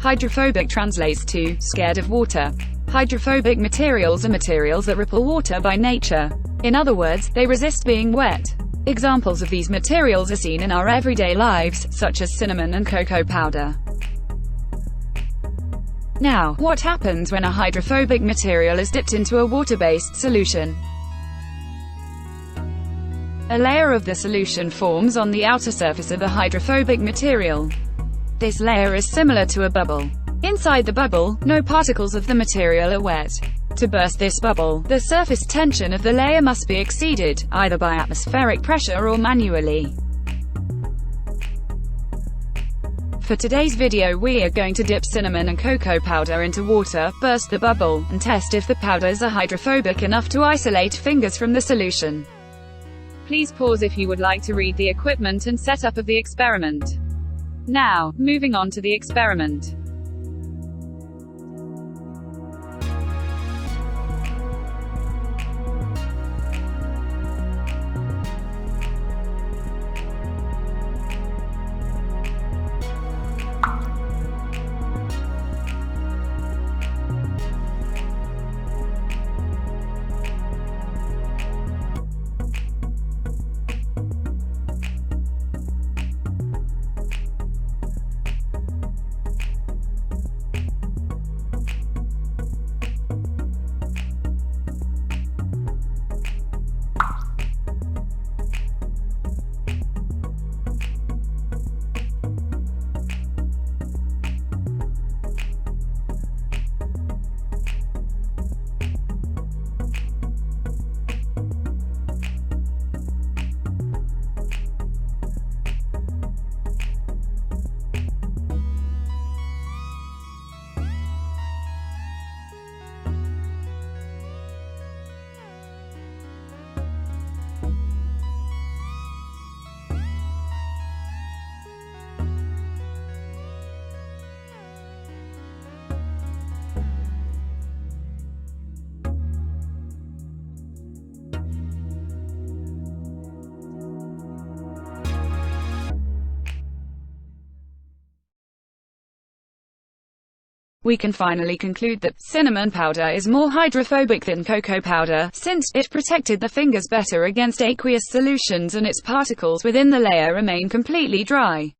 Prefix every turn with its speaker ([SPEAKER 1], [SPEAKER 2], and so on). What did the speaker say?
[SPEAKER 1] Hydrophobic translates to scared of water. Hydrophobic materials are materials that repel water by nature. In other words, they resist being wet. Examples of these materials are seen in our everyday lives, such as cinnamon and cocoa powder. Now, what happens when a hydrophobic material is dipped into a water-based solution? A layer of the solution forms on the outer surface of the hydrophobic material. This layer is similar to a bubble. Inside the bubble, no particles of the material are wet. To burst this bubble, the surface tension of the layer must be exceeded, either by atmospheric pressure or manually. For today's video we are going to dip cinnamon and cocoa powder into water, burst the bubble, and test if the powders are hydrophobic enough to isolate fingers from the solution. Please pause if you would like to read the equipment and setup of the experiment. Now, moving on to the experiment. We can finally conclude that cinnamon powder is more hydrophobic than cocoa powder, since it protected the fingers better against aqueous solutions and its particles within the layer remain completely dry.